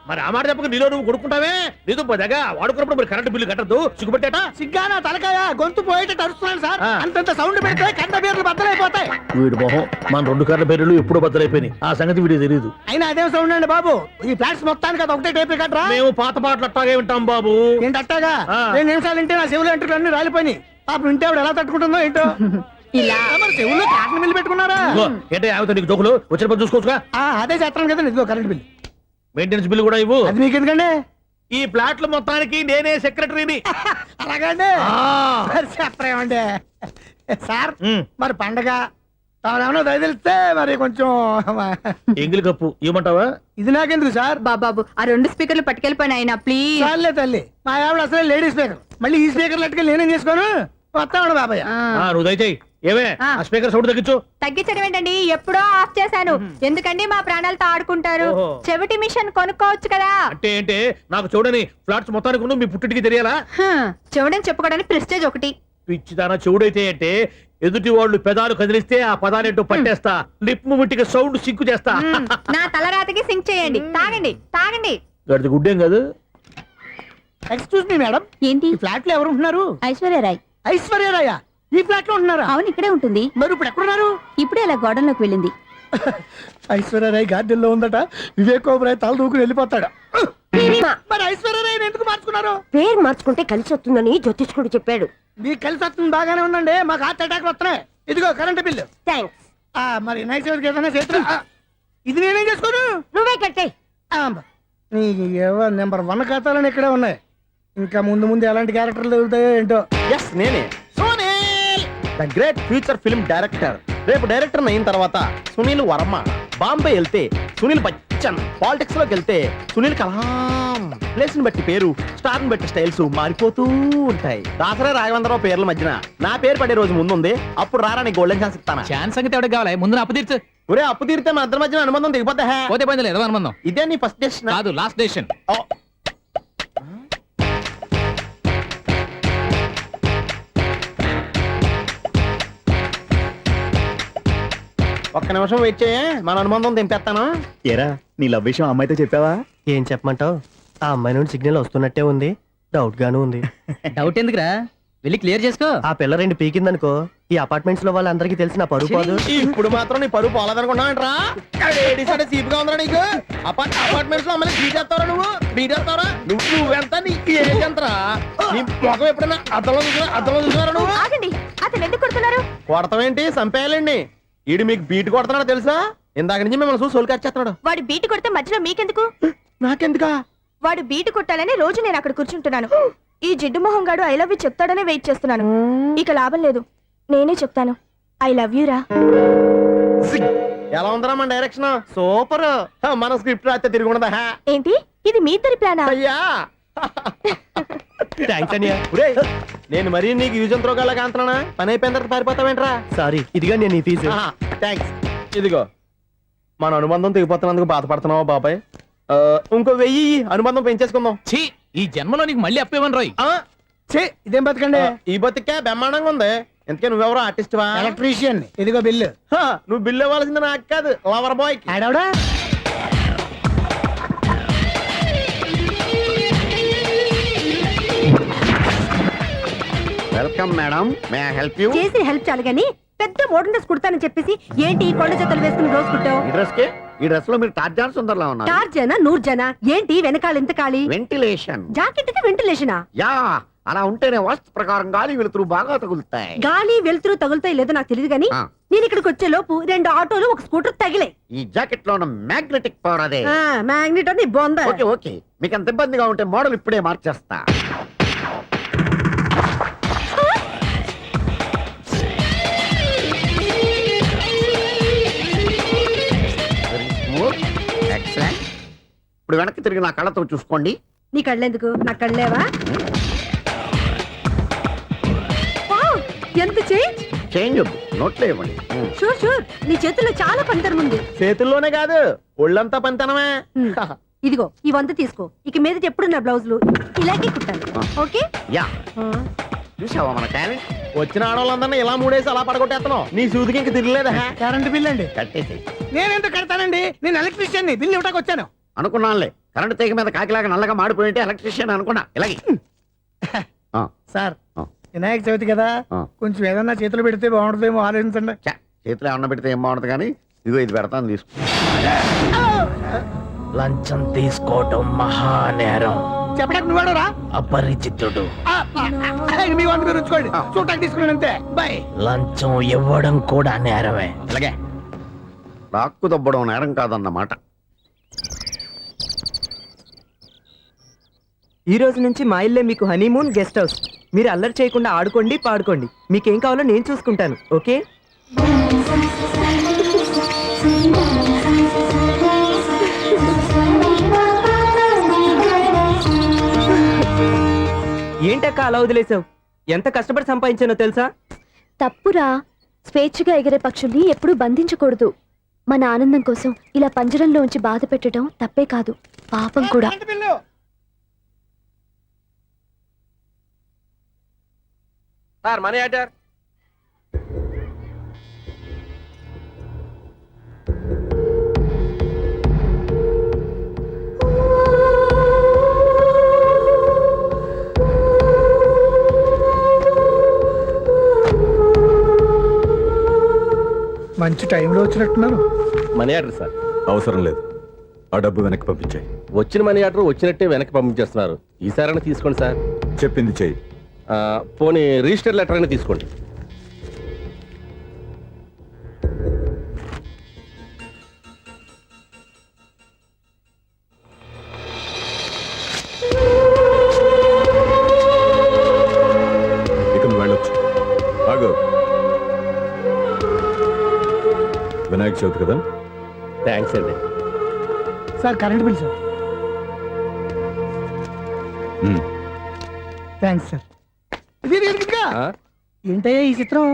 మరి ఆ మాట చెప్పక నీలో నువ్వు కొడుకుంటావే. నీతో పదగా వాడుకున్నప్పుడు మరి కరెంట్ బిల్లు కట్టద్దు. సిగ్గుపెట్టేట సిగ్గానా తలకాయ గొంతు పోయేటట్టు అరుస్తున్నాను సార్. అంతంత సౌండ్ పెడితే కంట బీర్లు బద్దలైపోతాయి. వీడు మొహం మన 2 కార్ల పేర్లు ఎప్పుడో బద్దలైపోయినాయి. ఆ సంగతి వీడికి తెలియదు. అయినా అదేం సౌండ్ అండి బాబు? ఈ ఫ్లాట్స్ మొత్తానికి అది ఒకటే టైప్ కట్టరా? మేము పాత పాటలు అట్టాగే వింటాం బాబు. ఏంటి అట్టాగా? 2 నిమిషాలు వింటే నా చెవులు ఎంట్రులు అన్ని రాలిపోయినాయి. పాపం వింటే ఆవిడ ఎలా తట్టుకుంటుందో ఏంటో. ఇలా మరి చెవుల్లో కాటన్ బిల్లు పెట్టుకున్నారా? ఏంటే ఆమెతో నీకు జోకులు వచ్చిన పని చూసుకోవచ్చుగా. అదే చేస్తాను కదా. ఇదిగో కరెంట్ బిల్, మెయింటెనెన్స్ బిల్లు కూడా ఇవ్వు. అది మీకు ఎందుకండి? ఈ ప్లాట్ల మొత్తానికి నేనే సెక్రటరీని. అలాగండి. చెప్పరేమండి సార్. మరి పండగ ఏమన్నా దయదలిస్తే మరి కొంచెం ఎంగిలి కప్పు ఇవ్వమంటావా? ఇది నాకెందుకు సార్? బాబు ఆ 2 స్పీకర్లు పట్టుకెళ్ళిపోయిన ఆయన ప్లీజ్. చాలే తల్లి, మా ఆవిడ అసలే లేడీ స్పీకర్. మళ్ళీ ఈ స్పీకర్లు అట్టుకెళ్ళి నేనేం చేసుకోను? వస్తాడు బాబాయ్. నువ్వు దయచేయి. ఏమే ఆ స్పీకర్ సౌండ్ తగ్గించు. తగ్గించడం ఏంటండి? ఎప్పుడో ఆఫ్ చేశాను. ఎందుకండి మా ప్రాణాలతో ఆడుకుంటారు? చెవిటి మిషన్ కొనుక్కోవచ్చు కదా. అంటే ఏంటే నాకు చూడని ఫ్లాట్స్ మొత్తానికి మీ పుట్టింటికి తెలియాలా? చెవిడని చెప్పుకోవడానికి ప్రెస్టేజ్ ఒకటి. పిచ్చిదానా చెవుడైతే అంటే ఎదుటి వాళ్ళు పెదాలు కదిలిస్తే ఆ పదాలేంటో పట్టేస్తా. లిప్ ముట్టికి సౌండ్ సింకు చేస్తా. నా తలరాతకి సింక్ చేయండి. తాగండి. గడిది గుడ్డేం కాదు. ఎక్స్క్యూజ్ మీ మేడం, ఏంటి? ఈ ఫ్లాట్ లో ఎవరు ఉంటున్నారు? ఐశ్వర్యరాయ్. ఐశ్వర్యరాయ ఈ ఫ్లాట్ లో ఉంటున్నారా? అవును, ఇక్కడే ఉంటుంది. మరి ఇప్పుడు ఎక్కడున్నారు? ఇప్పుడే అలా గోడంలోకి వెళ్ళింది. ఐశ్వర్యరాయ్ గార్డెన్ లో ఉందట. వివేక్ ఓబరాయ్ తల దూకుని వెళ్ళిపోతాడు. మరి ఐశ్వర్యరాయ్ ఎందుకు మార్చుకున్నారు? పేరు మార్చుకుంటే కలిసి వస్తుందని జ్యోతిష్కుడు చెప్పాడు. మీకు కలిసి వస్తుంది బాగానే ఉందండి. మాకు హార్ట్ అటాక్ వస్తున్నాయి. ఇదిగో కరెంట్ బిల్లు. థ్యాంక్స్. మరి నైట్ ఏదైనా చేతులు ఇది నేనేం చేసుకోను? నువ్వే కట్టే. నీకు ఎవరు నెంబర్ 1 ఖాతాలని ఇక్కడే ఉన్నాయి. ఇంకా ముందు ఎలాంటి క్యారెక్టర్లు దొరుకుతాయో ఏంటో. ఎస్ నేనే Sunil, the great future film director. రేపు డైరెక్టర్ అయిన తర్వాత సునీల్ వర్మ. బాంబే వెళ్తే సునీల్ బచ్చన్. పాలిటిక్స్ లోకి వెళ్తే సునీల్ కలాం. ప్లేస్ ని బట్టి పేరు, స్టార్ ని బట్టి స్టైల్స్ మారిపోతూ ఉంటాయి. దాసరా రాఘవేంద్రరావు పేర్ల మధ్యన నా పేరు పడే రోజు ముందుంది. అప్పుడు రారా నీ గోల్డెన్ ఛాన్స్ ఇస్తానా? ఛాన్స్ సంగతి ఎవరికి కావాలి? ముందు అప్పు తీర్చు. ఒరే అప్పు తీరితే మన ఇద్దరి మధ్యన అనుబంధం దిగిపోతా. పోతే పోయింది లేదు అనుబంధం. ఇదే నీ ఫస్ట్ డెసిషన్ కాదు, లాస్ట్ డెసిషన్. ఒక్క నిమిషం వెయిట్ చేయ, మన అనుబంధం దింపేస్తాను. ఏరా నీ లవ్ విషయం అమ్మాయితో చెప్పావా? ఏం చెప్పమంటావు? ఆ అమ్మాయి నుండి సిగ్నల్ వస్తున్నట్టే ఉంది. డౌట్ గాను ఉంది. డౌట్ ఎందుకురా, వెళ్ళి క్లియర్ చేసుకో. ఆ పిల్ల 2 పీకిందనుకో, ఈ అపార్ట్మెంట్స్ లో వాళ్ళందరికీ తెలిసిన పరువు పోదు. ఇప్పుడు మాత్రం నీ పరువు పోలేదనుకున్నావంటరా? సీపుగా ఉందా నీకు? అపార్ట్మెంట్స్ లో అమ్మని బీటేస్తావరా? నువ్వెంత నీకు ఏంటంతరా? నీ ముఖం ఎప్పుడైనా అద్దంలో చూసారా నువ్వు? ఆగండి, అతను ఎందుకు కొడుతున్నారు? కొడతావేంటి? చంపేయాలండి. ఈడు మీకు బీట్ కొడుతున్నాడు తెలుసా? ఇందాక నుంచి మిమ్మల్ని చూసి సోల్ కచ్చేస్తున్నాడు. వాడు బీటు కొడితే మధ్యలో మీకెందుకు? నాకెందుకా? వాడు బీటు కొట్టాలని రోజు నేను అక్కడ కూర్చుంటున్నాను. ఈ జిడ్డు మొహం గాడు ఐ లవ్ యూ చెప్తాడనే వెయిట్ చేస్తున్నాను. ఇక లాభం లేదు, నేనే చెప్తాను. ఐ లవ్ యూ రా. ఎలా ఉందరా మన డైరెక్షన్? సూపర్. మన స్క్రిప్ట్ రాస్తే తిరిగి ఉండదా? ఏంటి ఇది మీ ఇద్దరి ప్లానా? అయ్యా థ్యాంక్స్ అనియా. నేను మరీ నీకు యూజ్ ఎంతో గల్లాగా అంటున్నా. పని అయిపోయిన తర్వాత పారిపోతావేంట్రా? సారీ, ఇదిగా నేను ఈ ఫీజు. థ్యాంక్స్. ఇదిగో మన అనుబంధం తెగిపోతున్నందుకు బాధపడుతున్నావా బాబాయ్? ఇంకో 1000 అనుబంధం పెంచేసుకుందాం. ఛీ, ఈ జన్మలో నీకు మళ్ళీ అప్పేవన్ రాయ్. ఇదేం బతకండి? ఈ బతికే బ్రహ్మాండంగా ఉంది. ఎందుకే నువ్వెవరో ఆర్టిస్ట్ వా? ఎలక్ట్రీషియన్. ఇదిగో బిల్లు. నువ్వు బిల్లు ఇవ్వాల్సింది నాకు కాదు, లవర్ బాయ్. ఆడవడా? Welcome madam, may I help you? చేసి హెల్ప్ చాలు గాని పెద్ద మోడల్ డ్రెస్ కుడతానని చెప్పేసి ఏంటి కొండ జతలు వేసుకుని రోజు కుట్టావు? ఈ డ్రెస్ లో మీరు టార్జాన్ సుందర్లా ఉన్నారు. టార్జనా నూర్జనా ఏంటి వెనకాల ఎంత ఖాళీ? వెంటిలేషన్. జాకెట్ కి వెంటిలేషనా? యా, అలా ఉంటేనే వాస్తు ప్రకారం గాలి వెలుతురు బాగా తగులుతాయి. గాలి వెలుతురు తగులుతాయి లేదో నాకు తెలియదు గాని నేను ఇక్కడికి వచ్చే లోపు 2 ఆటోలు 1 స్కూటర్ తగిలే. ఈ జాకెట్ లో ఉన్న మ్యాగ్నెటిక్ పవర్ అదే. మ్యాగ్నెట్ అని బొంద. ఓకే మీకు అంత ఇబ్బందిగా ఉంటే మోడల్ ఇప్పుడే మార్చేస్తా. ఇప్పుడు వెనక్కి తిరిగి నా కళ్ళతో చూసుకోండి. నీ కళ్ళెందుకు? నా కళ్ళేవా? ఎంత చేంజ్? చేంజ్ నోట్లో ఇవ్వండి. షూర్ నీ చేతుల్లో చాలా పనితనం ఉంది. చేతుల్లోనే కాదు, ఒళ్ళంతా పనితనమే. ఇదిగో ఈ 100 తీసుకో. ఇక మీద ఎప్పుడు నా బ్లౌజులు ఇలాగే కుట్టాను. ఓకే? యా. చూసావా మన టాలెంట్? వచ్చిన ఆడవాళ్ళందరినీ ఇలా మూడేసి అలా పడగొట్టేస్తున్నావు. నీ సూదికి ఇంక తిరగలేదా? కరెంట్ బిల్ అండి. కట్టేసి. నేనెందుకు కడతానండి? నేను ఎలక్ట్రీషియన్. బిల్ ఇవ్వడానికి వచ్చాను. అనుకున్నానులే, కరెంట్ తీగ మీద కాకిలాగా నల్లగా మాడిపోయింటే ఎలక్ట్రీషియన్ అనుకున్నా ఇలాగే సార్ ఆ. వినాయక చవితి కదా ఆ. కొంచెం ఏదన్నా చేతులు పెడితే బాగుంటుందేమో ఆలోచించండి. ఛ, చేతిలో ఏమన్నా పెడితే ఏం బాగుంటుంది కానీ ఇదిగో ఇది పెడతాను తీసుకో. లంచం తీసుకోవటం మహానేరం. చెప్పడానికి నువ్వాడరా అపరిచితుడు. మీ వంద మీరు ఉంచుకోండి. చూడటానికి తీసుకున్నాను అంతే. బాయ్. లంచం ఇవ్వడం కూడా నేరమే. ఇలాగే రాక్కు దబ్బడం నేరం కాదన్నమాట. ఈ రోజు నుంచి మా ఇల్లే మీకు హనీమూన్ గెస్ట్ హౌస్. మీరు అల్లరి చేయకుండా ఆడుకోండి, పాడుకోండి. మీకేం కావాలో నేను చూసుకుంటాను. ఓకే? ఏంటక్క అలా వదిలేసావు? ఎంత కష్టపడి సంపాదించానో తెలుసా? తప్పురా. స్వేచ్ఛగా ఎగిరే పక్షుల్ని ఎప్పుడూ బంధించకూడదు. మన ఆనందం కోసం ఇలా పంజరంలో ఉంచి బాధ పెట్టడం తప్పే కాదు, పాపం కూడా. Current bill. Sir money order. మంచి టైంలో వచ్చినట్టున్నారు. Money order sir. అవసరం లేదు, ఆ డబ్బు వెనక్కి పంపించాయి. వచ్చిన మనీ ఆర్డర్ వచ్చినట్టే వెనక్కి పంపించేస్తున్నారు. ఈసారైనా తీసుకోండి సార్. చెప్పింది చెయ్యి. పోనీ రిజిస్టర్ లెటర్ అయినా తీసుకోండి. ఇక నువ్వు వెళ్ళొచ్చు. ఆగు. వినాయక చవితి కదా, థ్యాంక్స్ అండి. Sir current bill sir. Thanks sir. ఏంటయ్యా ఈ చిత్రం?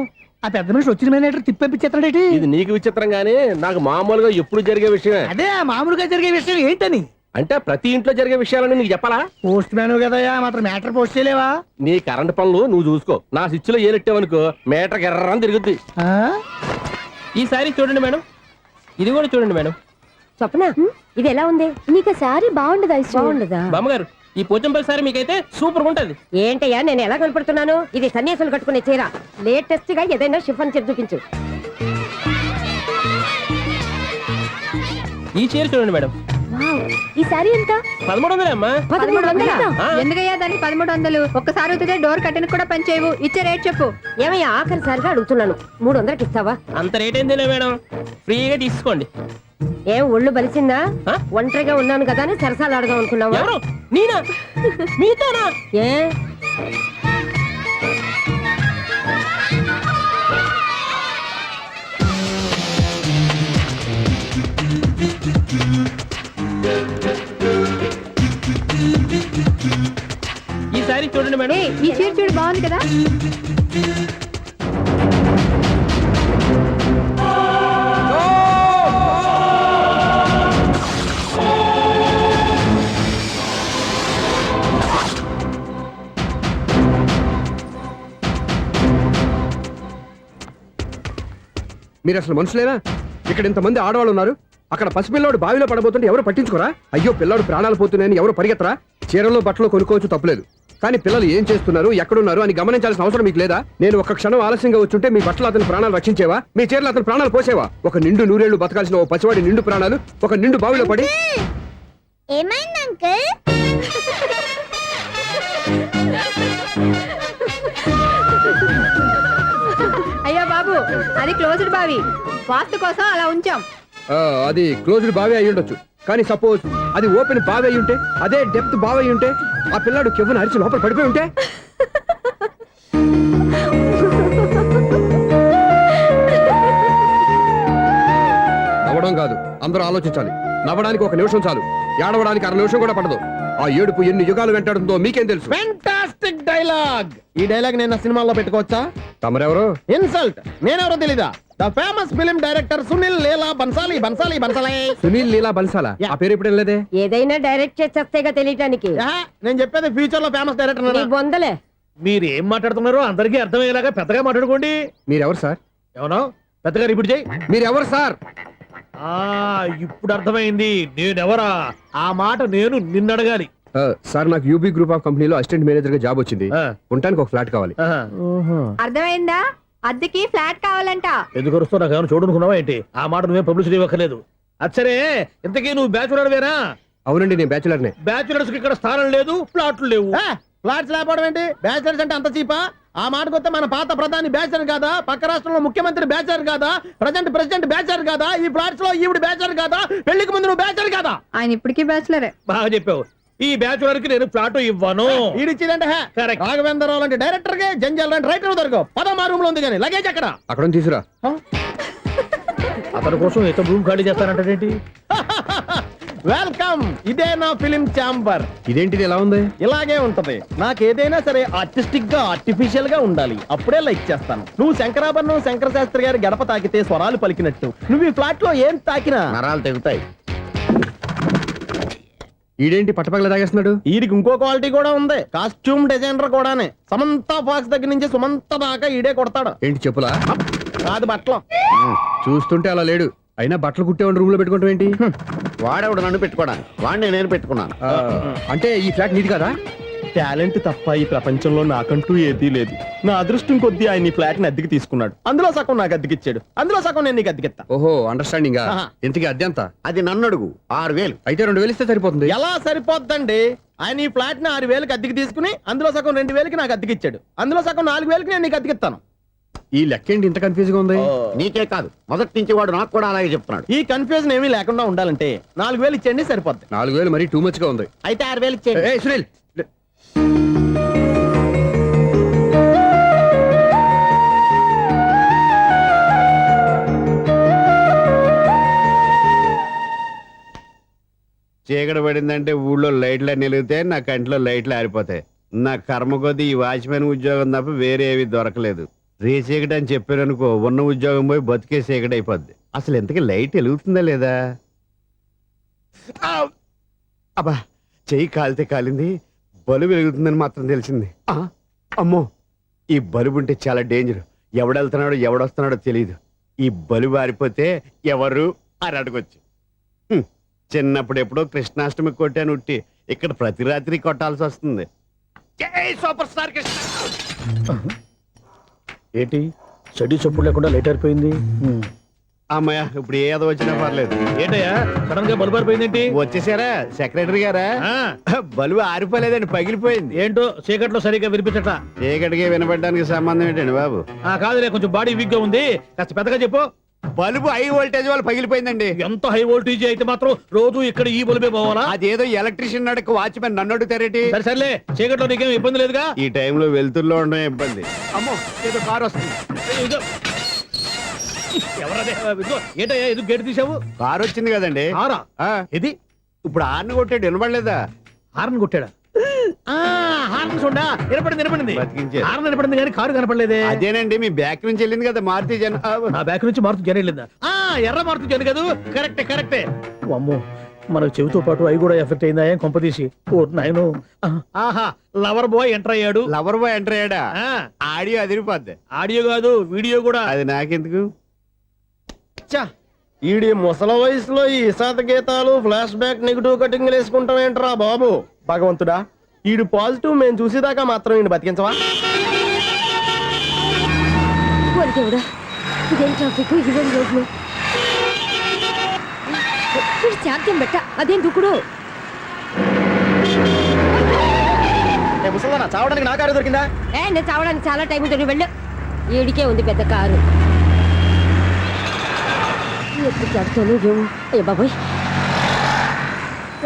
ఆ పెద్ద మనిషి వచ్చిన మేనేటర్ తిప్పించేస్తాడేటి? ఇది నీకు విచిత్రం గానీ నాకు మామూలుగా ఎప్పుడు జరిగే విషయమే. అదే మామూలుగా జరిగే విషయం ఏంటని. అంటే ప్రతి ఇంట్లో జరిగే విషయాలని నీకు చెప్పాలా? పోస్ట్ మ్యాన్ కదయ్యా, మాత్రం మ్యాటర్ పోస్ట్ చేయలేవా? నీ కరెంట్ పనులు నువ్వు చూసుకో. నా స్విచ్ లో ఏలెట్టావనుకో మీటర్ ఎర్రని తిరుగుద్ది. ఆ? ఈసారి చూడండి మేడం, ఇది కూడా చూడండి మేడం. చెప్పనా ఇది ఎలా ఉంది? నీకు సారీ బాగుండదా? బాగుండదా? బామ్మగారు, ఈ పోచంపల్లి సారీ మీకైతే సూపర్ ఉంటది. ఏంటయ్యా నేను ఎలా కనపడుతున్నాను? ఇది సన్యాసులు కట్టుకునే చీర. లేటెస్ట్ గా ఏదైనా షిఫన్ చీర చూపించు. ఈ చీర చూడండి మేడం, ఈ సారీ ఎంత? 1300 అమ్మా. 1300? ఆ. ఎందుకయ్యా దానికి 1300? ఒక్కసారి అవుతుందే డోర్ కట్టెను కూడా పనిచేయవు. ఇచ్చే రేట్ చెప్పు. ఏమయ్యా ఆఖరిసారిగా అడుగుతున్నాను, 300కి ఇస్తావా? అంత రేట్ ఏందిలే మేడం, ఫ్రీగా తీసుకోండి. ఏం ఒళ్ళు బలిసిందా? ఆ? ఒంటరిగా ఉన్నాను కదా అని సరసాలు అడగా అనుకున్నావా? ఎవరు? నేనా? మీతోనా? ఏ ఈ సారీ చూడండి మేడం. ఈ చీర చూడు బాగుంది కదా. మీరు అసలు మనుషులేనా? ఇక్కడ ఇంతమంది ఆడవాళ్ళు ఉన్నారు. అక్కడ పసిపిల్లాడు బావిలో పడబోతుంటే ఎవరు పట్టించుకోరా? అయ్యో పిల్లాడు ప్రాణాలు పోతున్నాయని ఎవరు పరిగెత్తరా? చీరలో బట్టలు కొనుక్కోవచ్చు, తప్పులేదు. కానీ పిల్లలు ఏం చేస్తున్నారు, ఎక్కడున్నారు అని గమనించాల్సిన అవసరం మీకు లేదా? నేను ఒక క్షణం ఆలస్యంగా వచ్చుంటే మీ బట్టలు అతని ప్రాణాలు రక్షించేవా? మీ చీరలు అతని ప్రాణాలు పోసేవా? ఒక నిండు నూరేళ్లు బతకాల్సిన ఓ పసివాడి నిండు ప్రాణాలు ఒక నిండు బావిలో పడి. ఏమైంది అంకుల్? అయ్యో బాబు, అది క్లోజ్డ్ బావి, వాస్తు కోసం అలా ఉంచాం. అది క్లోజ్డ్ బావి అయి ఉండొచ్చు, కానీ సపోజ్ అది ఓపెన్ బావి అయి ఉంటే, అదే డెప్త్ బావి అయి ఉంటే, ఆ పిల్లాడు కెవ్వును అరిచి లోపల పడిపోయి ఉంటే. నవ్వడం కాదు, అందరూ ఆలోచించాలి. నవ్వడానికి 1 నిమిషం చాలు, ఏడవడానికి 1/2 నిమిషం కూడా పడదు. ఆ ఏడుపు ఎన్ని యుగాలు వెంటాడుతుందో మీకేం తెలుసు? Fantastic dialogue. ఈ డైలాగ్ నేను సినిమాల్లో పెట్టుకోవచ్చా? తమరెవరు? ఇన్సల్ట్. నేనెవరో తెలీదా? The famous film director Sunil Leela Bhansali. Sunil Leela బన్సాలా? ఆ పేరు ఇప్పుడు లేదే. ఏదైనా డైరెక్ట్ చేసేస్తేగా తెలియటానికి. నేను చెప్పేది ఫ్యూచర్ లో ఫేమస్ నీ డైరెక్టర్. బొందలే. మీరు ఏం మాట్లాడుతున్నారో అందరికీ అర్థమయ్యేలాగా పెద్దగా మాట్లాడుకోండి. మీరెవరు సార్? ఏమన్నా పెద్దగా రిపీట్ చేయి. మీరెవరు సార్? ఆ ఇప్పుడు అర్థమైంది నేనెవరా. ఆ మాట నేను నిన్నడగాలి. సార్ నాకు యూబీ గ్రూప్ ఆఫ్ కంపెనీలో అసిస్టెంట్ మేనేజర్ గా జాబ్ వచ్చింది. ఆ. ఉండటానికి ఒక ఫ్లాట్ కావాలి. ఆహా. అర్థమైందా? అద్దెకి ఫ్లాట్ కావాలంట. ఎందుకు వస్తావు? నాకు ఏమైనా చూడనుకున్నావా ఏంటి? ఆ మాట నువ్వే పబ్లిసిటీ ఇవ్వక్కర్లేదు. అచ్చరే, ఇంతకీ నువ్వు బ్యాచులర్ వేరా? అవునండి, నేను బ్యాచులర్నే. బ్యాచులర్స్ కి ఇక్కడ స్థానం లేదు, ప్లాట్లు లేవు. ఫ్లాట్స్ లేకపోవడం ఏంటి? బ్యాచిలర్స్ అంటే అంత చీపా? ఆ మాటకొస్తే మన పాత ప్రధాని బ్యాచర్ కాదా? పక్క రాష్ట్రంలో ముఖ్యమంత్రి బ్యాచర్ కాదా? ప్రెసిడెంట్ బ్యాచర్ కాదా? ఈ ఫ్లాట్స్ లో ఈవిడ బ్యాచర్ కాదా? పెళ్లికి ముందు నువ్వు బ్యాచర్ కాదా? ఆయన ఇప్పటికీ బ్యాచులరే. బాగా చెప్పావు. ఈ బ్యాచులర్ కి నేను ఫ్లాట్ ఇవ్వను. ఈడిచ్చిందంటే Correct. రాఘవేంద్రరావు లాంటి డైరెక్టర్ కి జంజల్ లాంటి రైటర్ దొరకవు. పదమా రూమ్ లో ఉంది కానీ లగేజ్ అక్కడ. అక్కడ తీసురా. అతని కోసం ఎంత రూమ్ ఖాళీ చేస్తానంటే వెల్కమ్, ఇదే నా ఫిలిం ఛాంబర్. ఇదేంటిది ఎలా ఉంది? ఇలాగే ఉంటది. నాకు ఏదైనా సరే ఆర్టిస్టిక్ గా ఆర్టిఫిషియల్ గా ఉండాలి, అప్పుడే లైక్ చేస్తాను. నువ్వు శంకరాభరణం శంకర శాస్త్రి గారి గడప తాకితే స్వరాలు పలికినట్టు నువ్వు ఈ ఫ్లాట్ లో ఏం తాకినా నరాలు తెగుతాయి. ఈడేంటి పట్టపగల తాగేస్తున్నాడు? వీడికి ఇంకో క్వాలిటీ కూడా ఉంది. కాస్ట్యూమ్ డిజైనర్ కూడానే. సమంత ఫాక్స్ దగ్గర నుంచి సుమంత దాకా ఈడే కొడతాడు. ఏంటి చెప్పులా? కాదు బట్టలు. చూస్తుంటే అలా లేడు. అయినా బట్టలు కుట్టేవాడి రూమ్ లో పెట్టుకుంటాం ఏంటి? వాడేవాడు నన్ను పెట్టుకోవడానికి, వాడిని నేను పెట్టుకున్నాను. అంటే ఈ ఫ్లాట్ నీది కదా? టాలెంట్ తప్ప ఈ ప్రపంచంలో నాకంటూ ఏదీ లేదు. నా అదృష్టం కొద్దీ ఆయన ఈ ఫ్లాట్ ని అద్దెకి తీసుకున్నాడు. అందులో సగం నాకు అద్దెకిచ్చాడు, అందులో సగం నేను నీకు అద్దెకిస్తా. ఓహో, అండర్స్టాండింగ్. ఆహా. ఇంతకీ అద్దె ఎంత? అది నన్ను అడుగు. 6,000. అయితే 2,000 ఇస్తే సరిపోతుంది. ఎలా సరిపోద్దండి? ఆయన ఈ ఫ్లాట్ ని 6,000కి అద్దెకి తీసుకుని అందులో సగం 2,000కి నాకు అద్దెకిచ్చాడు, అందులో సగం 4,000కి నేను నీకు అద్దెకిస్తాను. ఈ లెక్క ఏంటి ఇంత కన్ఫ్యూజ్ గా ఉంది? నీకే కాదు, మొదటి నుంచి వాడు నాకు కూడా అలాగే చెప్తున్నాడు. ఈ కన్ఫ్యూజన్ ఏమీ లేకుండా ఉండాలంటే 4,000 ఇచ్చేయండి, సరిపోద్ది. 4,000 మరీ టూ మచ్ గా ఉంది. అయితే 6,000 ఇచ్చేయండి. ఏయ్ సునీల్, చీకటి పడిందంటే ఊళ్ళో లైట్లు అన్ని వెలిగితే నా కంటిలో లైట్లు ఆరిపోతాయి. నా కర్మ కొద్దీ ఈ వాచ్మెన్ ఉద్యోగం తప్ప వేరే ఏవి దొరకలేదు. రేచీకటి అని చెప్పారనుకో, ఉన్న ఉద్యోగం పోయి బతికే చీకటి అయిపోద్ది. అసలు ఎంతకీ లైట్ వెలుగుతుందా లేదా? అబ్బా, చెయ్యి కాలితే కాలింది, బలుబు వెలుగుతుందని మాత్రం తెలిసింది. అమ్మో, ఈ బలుబు ఉంటే చాలా డేంజర్. ఎవడెళ్తున్నాడో ఎవడొస్తున్నాడో తెలియదు. ఈ బలుబు ఆరిపోతే ఎవరు అని అడగొచ్చు. చిన్నప్పుడు ఎప్పుడో కృష్ణాష్టమి కొట్టాను ఉట్టి, ఇక్కడ ప్రతి రాత్రి కొట్టాల్సి వస్తుంది. Super star Krishna. ఏంటి చెడ్డి చెప్పుడు లేకుండా లేట్ అయిపోయింది. అమ్మయ్య, ఇప్పుడు ఏదో వచ్చినా పర్లేదు. ఏంటయ్యా సడన్ గా బల్బు అయిపోయింది? వచ్చేసారా సెక్రటరీ గారా? బలుబు ఆరిపోలేదండి, పగిలిపోయింది. ఏంటో చీకట్లో సరిగ్గా వినిపించట. చీకటికి వినపడడానికి సంబంధం ఏంటండి బాబు? కాదులే, కొంచెం బాడీ వీక్ గా ఉంది, కాస్త పెద్దగా చెప్పు. బల్బు హై వోల్టేజ్ వాళ్ళు పగిలిపోయిందండి. ఎంత హై వోల్టేజ్ అయితే మాత్రం రోజు ఇక్కడ ఈ బల్బే పోవాలా? అదేదో ఎలక్ట్రీషియన్ నడక వాచ్మెన్ నన్ను అడుగుతారేటి? సరే సర్లే, చీకట్లో నీకేం ఇబ్బంది లేదుగా? ఈ టైంలో వెళ్తుల్లో ఉండడం ఇబ్బంది. అమ్మో, ఏదో కారు వస్తుంది. ఇదిగో. ఎవరదే? ఇదిగో, ఏంటయ్యా ఎందుకు గేట్ తీసావు? కారు వచ్చింది కదండి. కారా? ఇది ఇప్పుడు ఆర్ని కొట్టాడు, వినపడలేదా? హార్న్ కొట్టాడా? హార్న్ చూడా వినపడింది. బతికించారు. హార్న్ వినపడింది కానీ కారు కనపడలేదే. అదేనండి, మీ బ్యాక్ నుంచి వెళ్ళింది కదా మారుతి జన. నా బ్యాక్ నుంచి మారుతు జన వెళ్ళిందా? ఎర్ర మారుతు జన కదా. కరెక్టే. అమ్మో, మనకు చెవితో పాటు అవి కూడా ఎఫెక్ట్ అయిందా ఏం కొంపదీసి? ఓ నాయను. ఆహా, లవర్ బాయ్ ఎంటర్ అయ్యాడు. లవర్ బాయ్ ఎంటర్ అయ్యాడా? ఆడియో అదిరిపోద్ది. ఆడియో కాదు, వీడియో కూడా. అది నాకెందుకు? ఈడి ముసల వయసులో ఈ ఇసాత గీతాలు, ఫ్లాష్ బ్యాక్, నెగిటివ్ కటింగ్ వేసుకుంటాం ఏంట్రా బాబు? భగవంతుడా, ఈడు పాజిటివ్ మేము చూసేదాకా మాత్రం ఈయన బతికించవా? ఇదేం ట్రాఫిక్, ఇదేం రోడ్లు, చార్జం పెట్ట, అదేం దుక్కుడు. ముసలా చావడానికి నా కారు దొరికిందా? నేను చావడానికి చాలా టైం ఉంటుంది, వెళ్ళు. ఏడికే ఉంది పెద్ద కారు. ఎప్పుడు చడుతాను ఏమో. అయ్యో బాబోయ్,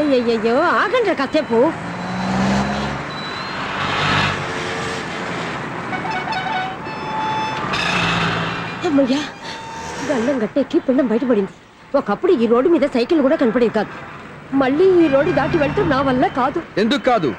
అయ్యయ్యో ఆగండి కాసేపు. అమ్మయ్యా, గండం గట్టెక్కి పిండం బయటపడింది. ఒకప్పుడు ఈ రోడ్డు మీద సైకిల్ కూడా కనపడేది కాదు. మళ్ళీ ఈ రోడ్డు దాటి వెళ్తే నా వల్ల కాదు. ఎందుకు కాదు?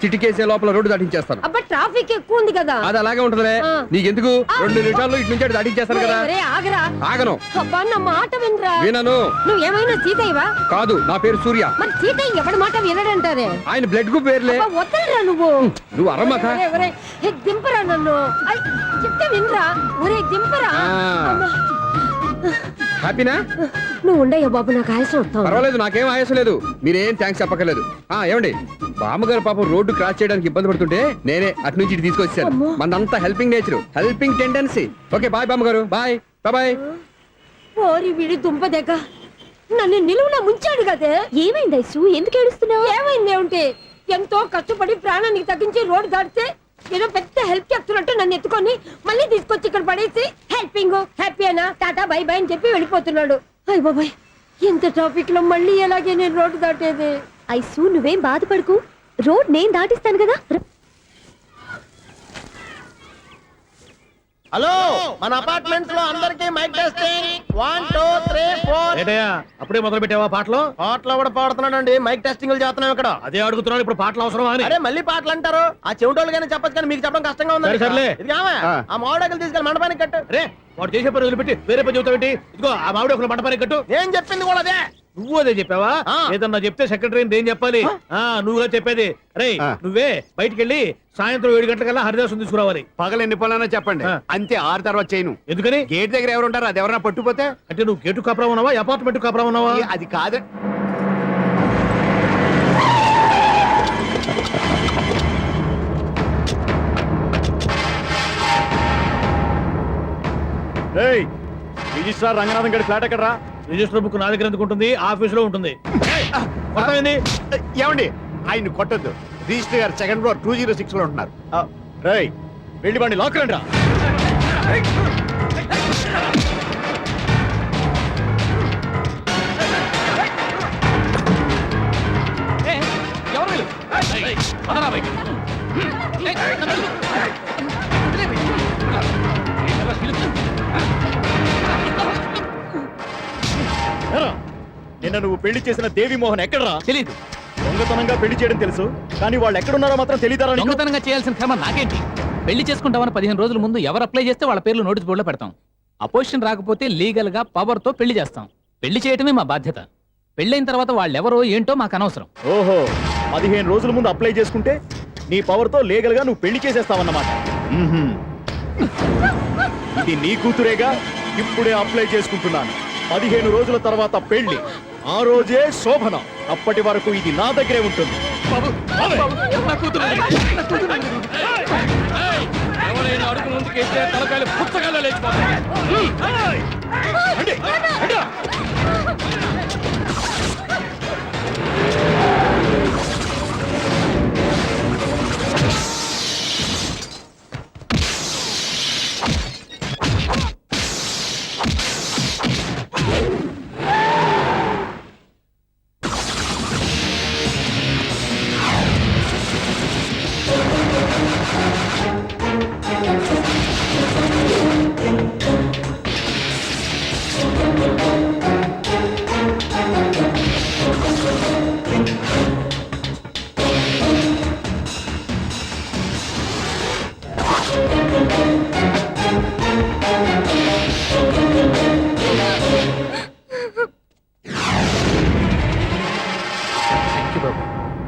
చిటికేసే లోపల రోడ్డు దాటించేస్తాను. అబ్బా, ట్రాఫిక్ ఎక్కువ ఉంది కదా. అది అలాగే ఉంటదిలే. నీకెందుకు? 2 నిమిషాల్లో ఇటు నుంచి దాటించేస్తాను కదా. ఆగరా. ఆగను. అబ్బా, నా మాట వినరా. వినను. నువ్వు ఏమైనా సీతయ్యవా? కాదు, నా పేరు సూర్య. మరి సీతయ్య ఎవడి మాట వినడంటారే? ఆయన బ్లడ్ గ్రూప్ పేర్లే. వద్దరా నువ్వు. నువ్వు అరమ్మక. దింపరా నన్ను. చెప్తే వినరా. ఒరే దింపరా. హ్యాపీనా? నువ్వు ఉండయ్యా బాబు, నాకు ఆయాసం వస్తావు. పర్వాలేదు, నాకేం ఆయాసం లేదు. మీరేం థ్యాంక్స్ చెప్పక్కర్లేదు. ఏమండి, బామ్మగారు పాపం రోడ్డు క్రాస్ చేయడానికి ఇబ్బంది పడుతుంటే నేనే అటు నుంచి ఇటు తీసుకొచ్చాను. అమ్మో. మనంతా helping nature, helping tendency. Okay bye బామ్మగారు, బాయ్ బాయ్. ఓరి వీడి దుంప దగ్గ నన్ను నిలువున ముంచాడు కదే. ఏమైంది ఐసు, ఎందుకు ఏడుస్తున్నావు? ఏమైంది ఏమిటి? ఎంతో కష్టపడి ప్రాణానికి తగ్గించి రోడ్డు దాటితే ఏదో పెద్ద హెల్ప్ చేస్తున్నట్టు నన్ను ఎత్తుకొని మళ్ళీ తీసుకొచ్చి ఇక్కడ పడేసి హెల్పింగ్ హ్యాపీ అనా టాటా బై బై అని చెప్పి వెళ్ళిపోతున్నాడు. అయ్య బాబాయ్, ఇంత ట్రాఫిక్ లో మళ్ళీ ఎలాగే నేను రోడ్డు దాటేది? ఐసు నువ్వేం బాధపడకు, రోడ్ నేను దాటిస్తాను కదా. హలో, మన అపార్ట్మెంట్స్ లో అందరికీ మైక్ టెస్టింగ్ 1 2 3 4. ఏంటయ్యా అప్పుడే మొదలు పెట్టావా పాటలు? పాటలు కూడా పాడుతున్నాడండి, మైక్ టెస్టింగ్ చేస్తున్నాం ఇక్కడ. అదే అడుగుతున్నాను, ఇప్పుడు పాటలు అవసరమా అని. అరే మళ్ళీ పాటలు అంటారు, ఆ చెవిటోళ్ళు కానీ చెప్పచ్చు కానీ మీకు చెప్పడం కష్టంగా ఉంది. సరే, సర్లే. ఇది ఆమె, ఆ మామిడాకులు తీసుకెళ్ళి మండపానికి కట్టు. రే, వాడు చేసే పని వదిలిపెట్టి వేరే పని చెబుతావేంటి? ఇదిగో ఆ మామిడి ఒక మంటపానికి కట్టు. నేను చెప్పింది కూడా అదే. నువ్వు అదే చెప్పావా? ఆ. ఏదన్నా చెప్తే సెక్రటరీని ఏం చెప్పాలి? నువ్వుగా చెప్పేది. రే, నువ్వే బయటికి వెళ్ళి సాయంత్రం 7 గంటలకల్లా హరిదాసు తీసుకురావాలి. పగలు ఎన్ని పనులైనా చెప్పండి, ఆ. అంతే. 6 తర్వాత చేయను. ఎందుకని? గేట్ దగ్గర ఎవరు ఉంటారు, అది ఎవరైనా పట్టుపోతే అంటే నువ్వు గేటు కాపురా ఉన్నావా, అపార్ట్మెంట్ కాపురా ఉన్నావా? అది కాదు. రిజిస్ట్రార్ రంగనాథం గడి ఫ్లాట్ ఎక్కడరా? రిజిస్టర్ బుక్ నా దగ్గర ఎందుకు ఉంటుంది? ఆఫీస్ లో ఉంటుంది. కొడతావేంది? ఏమండి, ఆయన కొట్టద్దు. రిజిస్టర్ గారు 2nd ఫ్లోర్ 206 లో ఉంటున్నారు. రేయ్, వెళ్ళి బండి లాక్ రండి రా. ఎవరు వీళ్ళు? పదరా బయటికి. నిన్న నువ్వు పెళ్లి చేసిన దేవి మోహన్ ఎక్కడరా? తెలీదు. దొంగతనంగా పెళ్లి చేయడం తెలుసు, కానీ వాళ్ళు ఎక్కడున్నారో మాత్రం తెలియదారా? దొంగతనంగా చేయాల్సిన క్రమం నాకేంటి? పెళ్లి చేసుకుంటామని 15 రోజుల ముందు ఎవరు అప్లై చేస్తే వాళ్ళ పేర్లు నోటీస్ బోర్డులో పెడతాం. అపోజిషన్ రాకపోతే లీగల్ గా పవర్ తో పెళ్లి చేస్తాం. పెళ్లి చేయటమే మా బాధ్యత. పెళ్ళైన తర్వాత వాళ్ళెవరో ఏంటో మాకు అనవసరం. ఓహో, 15 రోజుల ముందు అప్లై చేసుకుంటే నీ పవర్ తో లీగల్ గా నువ్వు పెళ్లి చేసేస్తావన్నమాట. ఇది నీ కూతురేగా, ఇప్పుడే అప్లై చేసుకుంటున్నాను. 15 రోజుల తర్వాత పెళ్లి, ఆ రోజే శోభన. అప్పటి వరకు ఇది నా దగ్గరే ఉంటుంది. ఎవరైనా అడుగు ముందుకేస్తే తలకాయలు పుచ్చకాయలు లేచిపోతాయి.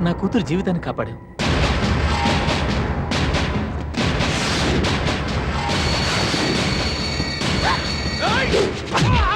నా కూతురు జీవితాన్ని కాపాడావు. ఏయ్!